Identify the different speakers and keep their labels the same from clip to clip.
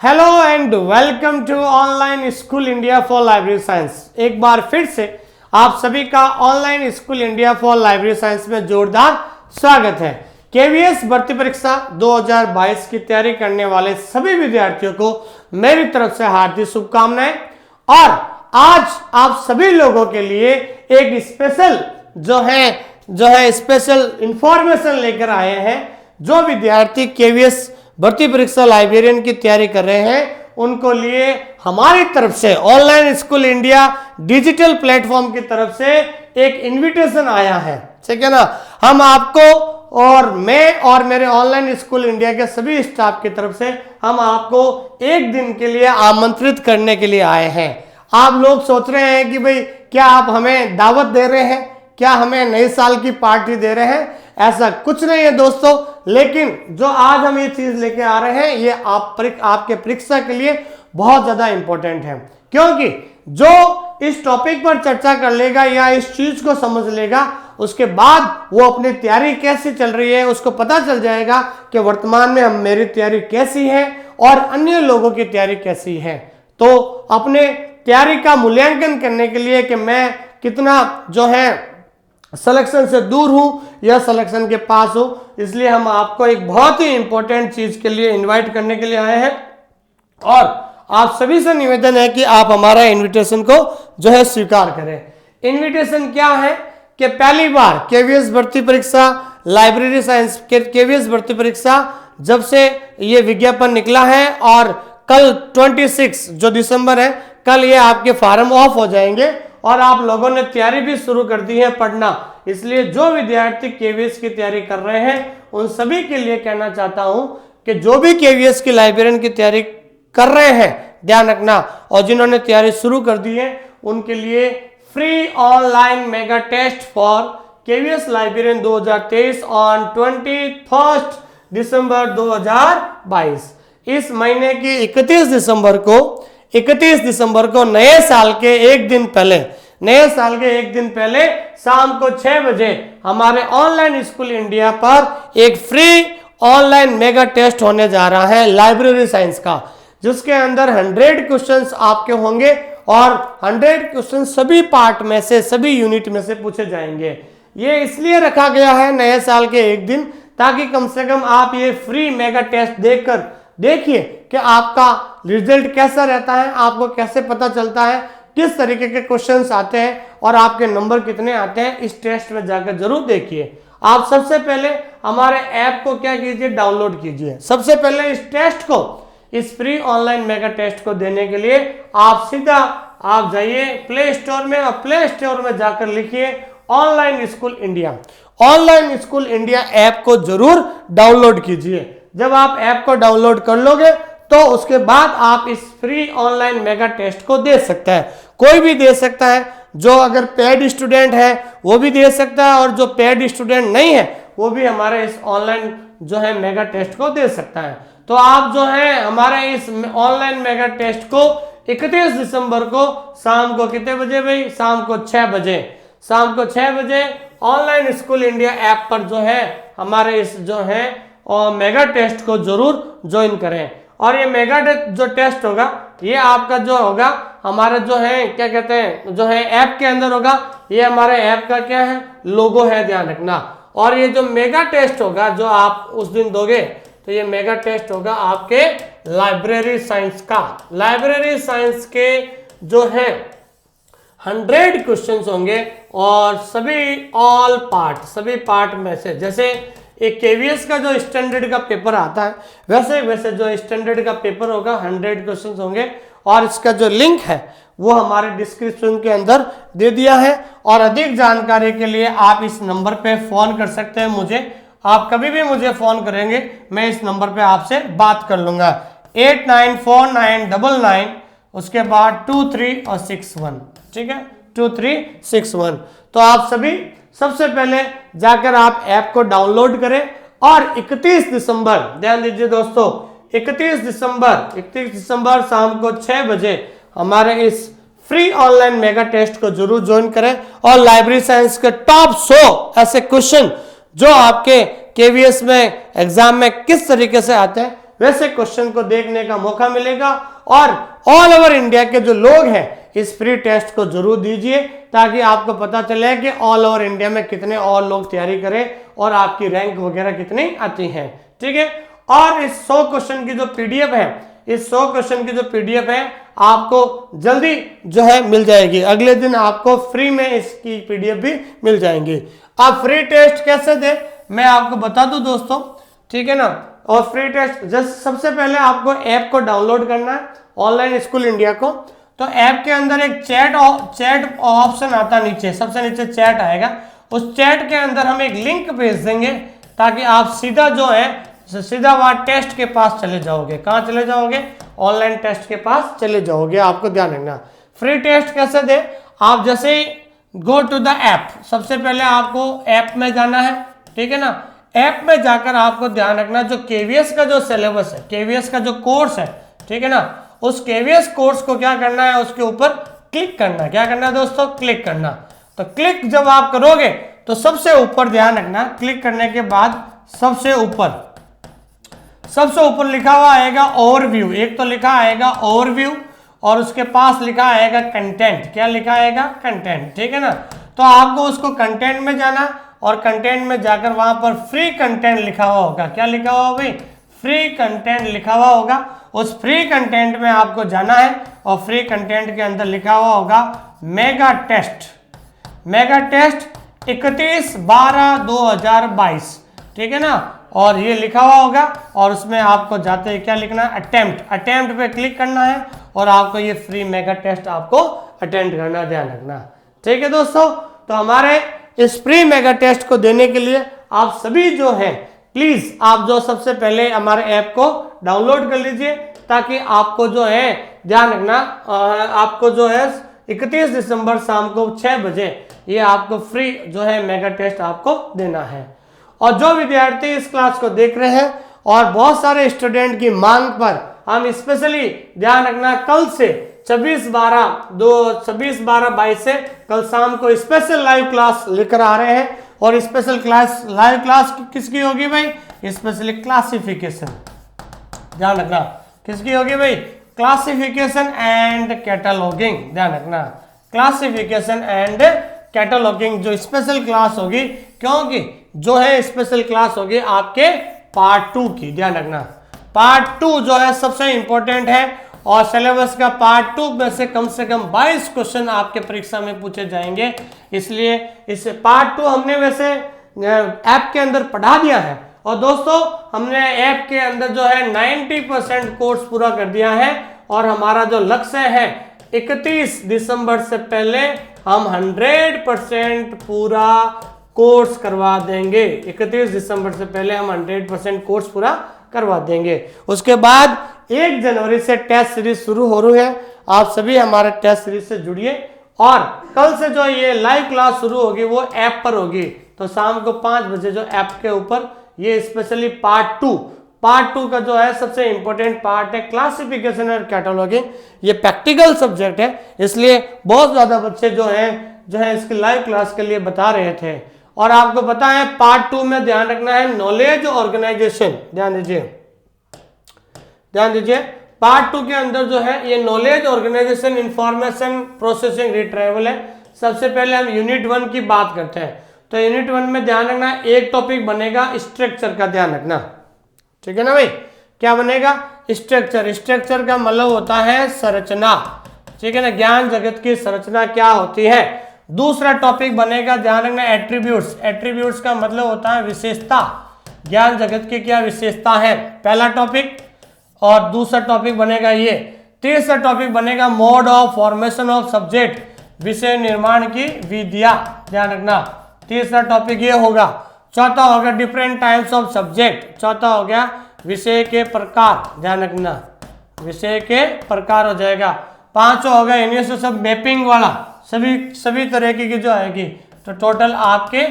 Speaker 1: Hello and welcome to online school India for library science. एक बार फिर से आप सभी का online school India for library science में जोरदार स्वागत है। केवीएस भर्ती परीक्षा 2022 की तैयारी करने वाले सभी विद्यार्थियों को मेरी तरफ से हार्दिक शुभकामनाएं। और आज आप सभी लोगों के लिए एक स्पेशल जो है स्पेशल इंफॉर्मेशन लेकर आए हैं। जो विद्यार्थी केवीएस भर्ती परीक्षा लाइब्रेरियन की तैयारी कर रहे हैं उनको लिए हमारी तरफ से online school India digital platform की तरफ से एक इनविटेशन आया है, ठीक है ना। हम आपको और मैं और मेरे ऑनलाइन स्कूल इंडिया के सभी स्टाफ की तरफ से हम आपको एक दिन के लिए आमंत्रित करने के लिए आए हैं। आप लोग सोच रहे हैं कि भाई क्या आप हमें दावत दे रहे हैं, क्या हमें नए साल की पार्टी दे रहे हैं? ऐसा कुछ नहीं है दोस्तों, लेकिन जो आज हम ये चीज लेके आ रहे हैं ये आपके परीक्षा के लिए बहुत ज्यादा इंपॉर्टेंट है, क्योंकि जो इस टॉपिक पर चर्चा कर लेगा या इस चीज को समझ लेगा उसके बाद वो अपनी तैयारी कैसी चल रही है उसको पता चल जाएगा कि वर्तमान में हम मेरी तैयारी कैसी है और अन्य लोगों की तैयारी कैसी है। तो अपने तैयारी का मूल्यांकन करने के लिए कि मैं कितना जो है सिलेक्शन से दूर हूं या सिलेक्शन के पास हूं, इसलिए हम आपको एक बहुत ही इंपॉर्टेंट चीज के लिए इनवाइट करने के लिए आए हैं। और आप सभी से निवेदन है कि आप हमारा इनविटेशन को जो है स्वीकार करें। इनविटेशन क्या है कि पहली बार केवीएस भर्ती परीक्षा लाइब्रेरी साइंस केवीएस भर्ती परीक्षा जब से ये विज्ञापन निकला है और कल 26 जो दिसंबर है, कल ये आपके फार्म ऑफ हो जाएंगे और आप लोगों ने तैयारी भी शुरू कर दी है पढ़ना। इसलिए जो विद्यार्थी केवीएस की तैयारी कर रहे हैं उन सभी के लिए कहना चाहता हूं कि जो भी केवीएस की लाइब्रेरियन की तैयारी कर रहे हैं ध्यान रखना, और जिन्होंने तैयारी शुरू कर दी है उनके लिए free online mega test for KVS librarian 2023 on 21 दिसंबर 2022। इस महीने की 31 दिसंबर को नए साल के एक दिन पहले शाम को 6 बजे हमारे ऑनलाइन स्कूल इंडिया पर एक फ्री ऑनलाइन मेगा टेस्ट होने जा रहा है लाइब्रेरी साइंस का, जिसके अंदर 100 क्वेश्चंस आपके होंगे और 100 क्वेश्चन सभी पार्ट में से सभी यूनिट में से पूछे जाएंगे। ये इसलिए रखा गया है नए साल के एक दिन ताकि कम से कम आप ये फ्री मेगा टेस्ट देखकर देखिए कि आपका रिजल्ट कैसा रहता है, आपको कैसे पता चलता है किस तरीके के क्वेश्चंस आते हैं और आपके नंबर कितने आते हैं। इस टेस्ट में जाकर जरूर देखिए। आप सबसे पहले हमारे ऐप को क्या कीजिए, डाउनलोड कीजिए। सबसे पहले इस टेस्ट को, इस फ्री ऑनलाइन मेगा टेस्ट को देने के लिए आप सीधा आप जाइए प्ले स्टोर में और प्ले स्टोर में जाकर लिखिए online school India. Online school India app को जरूर डाउनलोड कीजिए। जब आप ऐप को डाउनलोड कर लोगे तो उसके बाद आप इस फ्री ऑनलाइन मेगा टेस्ट को दे सकते हैं। कोई भी दे सकता है, जो अगर पेड स्टूडेंट है वो भी दे सकता है और जो पेड स्टूडेंट नहीं है वो भी हमारे इस ऑनलाइन जो है मेगा टेस्ट को दे सकता है। तो आप जो है हमारे इस ऑनलाइन मेगा टेस्ट को 31 दिसंबर को शाम को कितने बजे भाई, शाम को 6 बजे ऑनलाइन स्कूल इंडिया ऐप पर जो है हमारे इस जो है और मेगा टेस्ट को जरूर ज्वाइन करें। और ये मेगा जो टेस्ट होगा ये आपका जो होगा हमारे जो है क्या कहते हैं जो है ऐप के अंदर होगा। ये हमारे ऐप का क्या है, लोगो है, ध्यान रखना। और ये जो मेगा टेस्ट होगा जो आप उस दिन दोगे तो ये मेगा टेस्ट होगा आपके लाइब्रेरी साइंस का। लाइब्रेरी साइंस के जो है 100 क्वेश्चंस होंगे और सभी पार्ट में से, जैसे एक केवीएस का जो स्टैंडर्ड का पेपर आता है वैसे जो स्टैंडर्ड का पेपर होगा 100 क्वेश्चंस होंगे। और इसका जो लिंक है वो हमारे डिस्क्रिप्शन के अंदर दे दिया है। और अधिक जानकारी के लिए आप इस नंबर पे फोन कर सकते हैं मुझे। आप कभी भी मुझे फोन करेंगे मैं इस नंबर पे आपसे बात कर लूंगा 894999 उसके बाद 23 और 61, ठीक है 2361। तो आप सभी सबसे पहले जाकर आप ऐप को डाउनलोड करें और 31 दिसंबर, ध्यान दीजिए दोस्तों, 31 दिसंबर शाम को 6 बजे हमारे इस फ्री ऑनलाइन मेगा टेस्ट को जरूर ज्वाइन करें। और लाइब्रेरी साइंस के टॉप 100 ऐसे क्वेश्चन जो आपके केवीएस में एग्जाम में किस तरीके से आते हैं वैसे क्वेश्चन को देखने का मौका मिलेगा। और ऑल ओवर इंडिया के जो लोग हैं इस फ्री टेस्ट को जरूर दीजिए, ताकि आपको पता चले कि ऑल ओवर इंडिया में कितने और लोग तैयारी करें और आपकी रैंक वगैरह कितनी आती है। ठीक है। और इस 100 क्वेश्चन की जो पीडीएफ है, इस 100 क्वेश्चन की जो पीडीएफ है आपको जल्दी जो है मिल जाएगी। अगले दिन आपको फ्री में इसकी पीडीएफ भी मिल जाएंगी। आप फ्री टेस्ट कैसे दे मैं आपको बता दूं दोस्तों, ठीक है ना। और फ्री टेस्ट जस्ट सबसे पहले आपको ऐप को डाउनलोड करना है, ऑनलाइन स्कूल इंडिया को। तो ऐप के अंदर एक चैट ऑप्शन आता है, नीचे सबसे नीचे चैट आएगा। उस चैट के अंदर हम एक लिंक भेज देंगे, ताकि आप सीधा जो है सीधा वहां टेस्ट के पास चले जाओगे। कहाँ चले जाओगे? ऑनलाइन टेस्ट के पास चले जाओगे। आपको ध्यान रखना फ्री टेस्ट कैसे दे। आप जैसे गो टू द ऐप, सबसे पहले आपको ऐप में जाना है, ठीक है ना। ऐप में जाकर आपको ध्यान रखना जो केवीएस का जो सिलेबस है, केवीएस का जो कोर्स है, ठीक है ना, उस केवीएस कोर्स को क्या करना है, उसके ऊपर क्लिक करना। क्या करना है दोस्तों? क्लिक करना। तो क्लिक जब आप करोगे तो सबसे ऊपर ध्यान रखना, क्लिक करने के बाद सबसे ऊपर लिखा हुआ आएगा ओवरव्यू। एक तो लिखा आएगा ओवरव्यू और उसके पास लिखा आएगा कंटेंट। क्या लिखा आएगा? कंटेंट। ठीक है ना। तो आपको उसको कंटेंट में जाना और कंटेंट में जाकर वहां पर फ्री कंटेंट लिखा हुआ होगा। क्या लिखा हुआ भाई? फ्री कंटेंट लिखा हुआ होगा। उस फ्री कंटेंट में आपको जाना है और फ्री कंटेंट के अंदर लिखा हुआ होगा मेगा टेस्ट। मेगा टेस्ट 31/12/2022, ठीक है ना। और ये लिखा हुआ होगा और उसमें आपको जाते ही क्या लिखना है? अटेम्प्ट पे क्लिक करना है और आपको ये फ्री मेगा टेस्ट आपको अटेंड करना, ध्यान रखना। ठीक है दोस्तों। तो हमारे इस फ्री मेगा टेस्ट को देने के लिए आप सभी जो हैं प्लीज आप जो सबसे पहले हमारे ऐप को डाउनलोड कर लीजिए, ताकि आपको जो है ध्यान रखना, आपको जो है 31 दिसंबर शाम को 6 बजे ये आपको फ्री जो है मेगा टेस्ट आपको देना है। और जो विद्यार्थी इस क्लास को देख रहे हैं और बहुत सारे स्टूडेंट की मांग पर हम स्पेशली ध्यान रखना, कल से 26/12/22 से कल शाम को स्पेशल लाइव क्लास लेकर आ रहे हैं। और स्पेशल क्लास लाइव क्लास किसकी होगी भाई? Specially classification. ध्यान रखना किसकी होगी भाई? Classification and cataloguing. ध्यान रखना क्लासिफिकेशन एंड कैटलॉगिंग जो स्पेशल क्लास होगी, क्योंकि जो है स्पेशल क्लास होगी आपके पार्ट 2 की। ध्यान रखना पार्ट 2 जो है सबसे इंपॉर्टेंट है और सिलेबस का पार्ट 2 में से कम 22 क्वेश्चन आपके परीक्षा में पूछे जाएंगे। इसलिए इस पार्ट 2 हमने वैसे ऐप के अंदर पढ़ा दिया है। और दोस्तों हमने ऐप के अंदर जो है 90% कोर्स पूरा कर दिया है और हमारा जो लक्ष्य है 31 दिसंबर से पहले हम 100% पूरा कोर्स करवा देंगे। 31 दिसंबर से पहले हम 100% कोर्स पूरा करवा देंगे। उसके बाद 1 जनवरी से टेस्ट सीरीज शुरू हो रही है। आप सभी हमारे टेस्ट सीरीज से जुड़िए और कल से जो ये लाइव क्लास शुरू होगी वो ऐप पर होगी। तो शाम को 5 बजे जो ऐप के ऊपर ये स्पेशली पार्ट 2 का जो है सबसे इंपॉर्टेंट पार्ट है क्लासिफिकेशन और कैटलॉगिंग। ये प्रैक्टिकल सब्जेक्ट है, इसलिए बहुत ज्यादा बच्चे जो है इसकी लाइव क्लास के लिए बता रहे थे। और आपको पता है पार्ट 2 में ध्यान रखना है नॉलेज ऑर्गेनाइजेशन। ध्यान दीजिए पार्ट 2 के अंदर जो है ये knowledge organisation information processing retrieval है। सबसे पहले हम यूनिट 1 की बात करते हैं। तो यूनिट 1 में ध्यान रखना एक टॉपिक बनेगा स्ट्रक्चर का। ध्यान रखना, ठीक है ना भाई। क्या बनेगा? स्ट्रक्चर का मतलब होता है संरचना, ठीक है ना। ज्ञान जगत की संरचना क्या होती है। दूसरा टॉपिक बनेगा ध्यान रखना एट्रीब्यूट्स का मतलब होता है विशेषता। ज्ञान जगत की क्या विशेषता है, पहला टॉपिक। और दूसरा टॉपिक बनेगा ये। तीसरा टॉपिक बनेगा mode of formation of subject, विषय निर्माण की विधियां। ध्यान रखना तीसरा टॉपिक ये होगा। चौथा हो गया डिफरेंट टाइप्स ऑफ सब्जेक्ट। चौथा हो गया विषय के प्रकार। ध्यान रखना विषय के प्रकार हो जाएगा। पांचवा हो गया यूनिवर्सिटी ऑफ मैपिंग वाला, सभी तरह की जो आएगी। तो टोटल आपके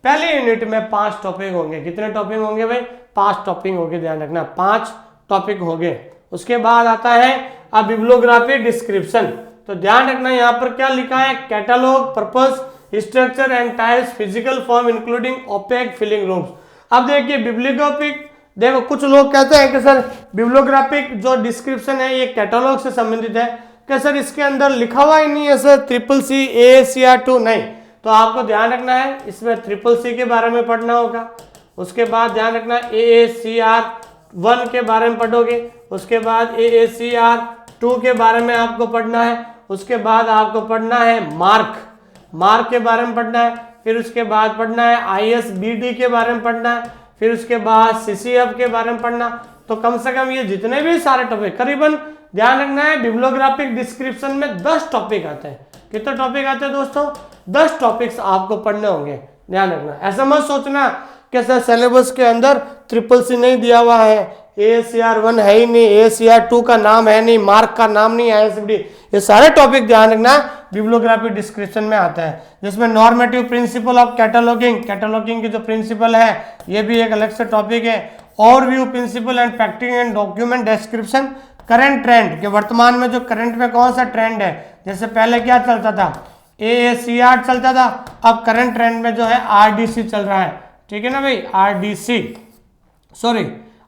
Speaker 1: पहले यूनिट में 5 टॉपिक होंगे। कितने टॉपिक होंगे भाई? 5 टॉपिक होंगे। ध्यान रखना 5 टॉपिक होंगे। उसके बाद आता है अब बिब्लियोग्राफी डिस्क्रिप्शन। तो ध्यान रखना यहाँ पर क्या लिखा है, catalogue, purpose, structure and types, physical form including OPAC filling rooms. अब देखिए देखो कुछ लोग कहते हैं कि सर बिब्लियोग्राफिक जो डिस्क्रिप्शन है ये कैटलॉग से संबंधित है, कि सर इसके अंदर लिखा हुआ ही नहीं है सर CCC AACR2 नहीं। तो आपको ध्यान रखना है इसमें CCC के बारे में पढ़ना होगा, उसके बाद ध्यान रखना AACR1 के बारे में पढ़ोगे, उसके बाद AACR2 के बारे में आपको पढ़ना है, उसके बाद आपको पढ़ना है मार्क के बारे में पढ़ना है, फिर उसके बाद पढ़ना है ISBD के बारे में पढ़ना है, फिर उसके बाद CCF के बारे में पढ़ना। तो कम से कम ये जितने भी सारे टॉपिक, करीबन ध्यान रखना है बिब्लियोग्राफिक डिस्क्रिप्शन में 10 टॉपिक आते हैं। कितने टॉपिक आते हैं दोस्तों? 10 टॉपिक्स आपको पढ़ने होंगे, ध्यान रखना। ऐसा मत सोचना कि सर सिलेबस के अंदर CCC नहीं दिया हुआ है, AACR1 है ही नहीं, AACR2 का नाम है नहीं, मार्क का नाम नहीं, ISBD, ये सारे टॉपिक ध्यान रखना बिब्लियोग्राफिक डिस्क्रिप्शन में आता है। जिसमें नॉर्मेटिव प्रिंसिपल ऑफ कैटलॉगिंग की जो प्रिंसिपल है ये भी एक अलग से टॉपिक है। Overview principle and factoring and document description, current trend के वर्तमान में जो करंट में कौन सा ट्रेंड है, जैसे पहले क्या चलता था AACR चलता था, अब करंट ट्रेंड में जो है RDC चल रहा है, ठीक है ना भाई,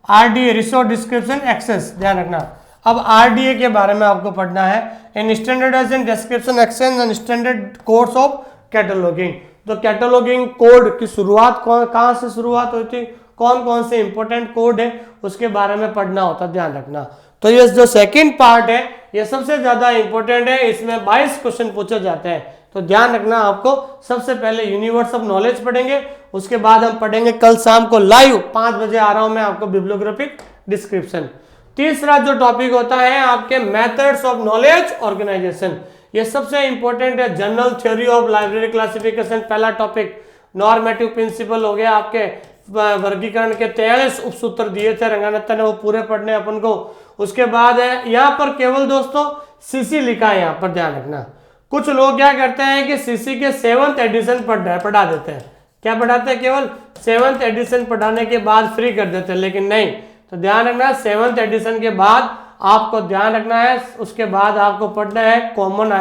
Speaker 1: RDA रिसोर्स डिस्क्रिप्शन एक्सेस, ध्यान रखना। अब RDA के बारे में आपको पढ़ना है, इन standardization description access and standard codes of cataloguing. तो कैटलॉगिंग कोड की शुरुआत कहाँ से शुरुआत हुई थी, कौन कौन से इंपॉर्टेंट कोड है उसके बारे में पढ़ना होता, ध्यान रखना। तो ये जो सेकंड पार्ट है ये सबसे ज्यादा इंपॉर्टेंट है, इसमें 22 क्वेश्चन पूछे जाते हैं। तो ध्यान रखना, आपको सबसे पहले यूनिवर्स ऑफ नॉलेज पढ़ेंगे, उसके बाद हम पढ़ेंगे कल शाम को लाइव 5 बजे आ रहा हूं मैं आपको बिब्लियोग्राफिक डिस्क्रिप्शन। तीसरा जो टॉपिक होता है आपके मेथड्स ऑफ नॉलेज ऑर्गेनाइजेशन, ये सबसे इंपॉर्टेंट है। General theory of library classification पहला टॉपिक, नॉर्मेटिव प्रिंसिपल हो गया, आपके वर्गीकरण के 43 उपसूत्र दिए थे रंगानत्ता ने, वो पूरे पढ़ने अपन को। उसके बाद है यहाँ पर केवल दोस्तों CC लिखा है, यहाँ पर ध्यान रखना। कुछ लोग क्या करते हैं कि CC के 7th एडिशन पढ़ा देते हैं, क्या पढ़ाते हैं, केवल 7th एडिशन पढ़ाने के बाद फ्री कर देते हैं, लेकिन नहीं। तो ध्यान रखना 7th एडिशन के बाद आपको ध्यान रखना है, उसके बाद आपको पढ़ना है कॉमन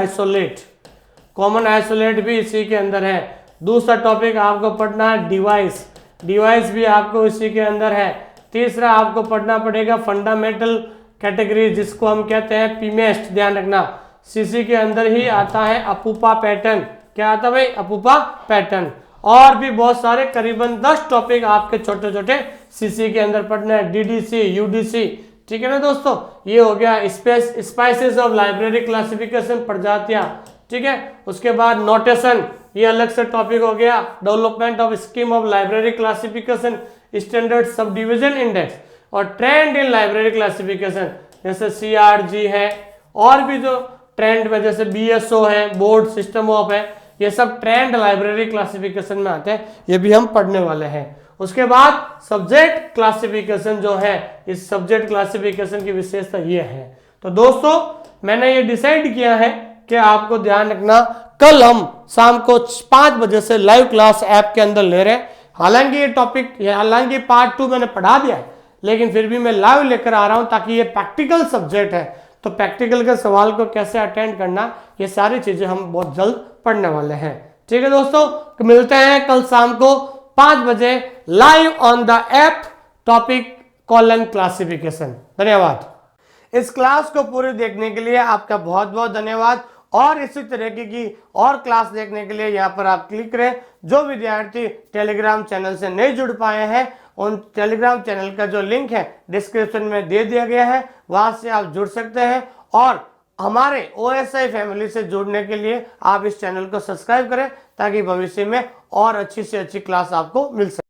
Speaker 1: आइसोलेट भी इसी के अंदर है। दूसरा टॉपिक आपको पढ़ना है डिवाइस भी आपको इसी के अंदर है। तीसरा आपको पढ़ना पड़ेगा फंडामेंटल कैटेगरी, जिसको हम कहते हैं PMEST, ध्यान रखना। CC के अंदर ही आता है अपूपा पैटर्न, क्या आता है भाई, अपूपा पैटर्न। और भी बहुत सारे करीबन 10 टॉपिक आपके छोटे छोटे CC के अंदर पढ़ना है, DDC UDC, ठीक है ना दोस्तों। ये हो गया स्पाइसेस ऑफ लाइब्रेरी क्लासिफिकेशन, प्रजातियां, ठीक है। उसके बाद नोटेशन, ये अलग से टॉपिक हो गया। Development of scheme of library classification, standard sub division index और ट्रेंड इन लाइब्रेरी क्लासिफिकेशन, जैसे CRG है, और भी जो ट्रेंड में जैसे BSO है, बोर्ड सिस्टम ऑफ है, ये सब ट्रेंड लाइब्रेरी क्लासिफिकेशन में आते हैं, ये भी हम पढ़ने वाले हैं। उसके बाद सब्जेक्ट क्लासिफिकेशन जो है, इस सब्जेक्ट क्लासिफिकेशन की विशेषता ये है। तो दोस्तों मैंने ये डिसाइड किया है कि आपको ध्यान रखना, कल हम शाम को 5 बजे से लाइव क्लास ऐप के अंदर ले रहे हैं। हालांकि ये टॉपिक, हालांकि पार्ट 2 मैंने पढ़ा दिया है, लेकिन फिर भी मैं लाइव लेकर आ रहा हूं ताकि ये प्रैक्टिकल सब्जेक्ट है, तो प्रैक्टिकल के सवाल को कैसे अटेंड करना, ये सारी चीजें हम बहुत जल्द पढ़ने वाले हैं। ठीक है दोस्तों, तो मिलते हैं कल शाम को 5 बजे live on the app, topic column classification. धन्यवाद। इस क्लास को पूरी देखने के लिए आपका बहुत बहुत धन्यवाद। और इसी तरीके की और क्लास देखने के लिए यहाँ पर आप क्लिक करें। जो विद्यार्थी टेलीग्राम चैनल से नहीं जुड़ पाए हैं, उन टेलीग्राम चैनल का जो लिंक है डिस्क्रिप्शन में दे दिया गया है, वहां से आप जुड़ सकते हैं। और हमारे OSI फैमिली से जुड़ने के लिए आप इस चैनल को सब्सक्राइब करें, ताकि भविष्य में और अच्छी से अच्छी क्लास आपको मिल सके।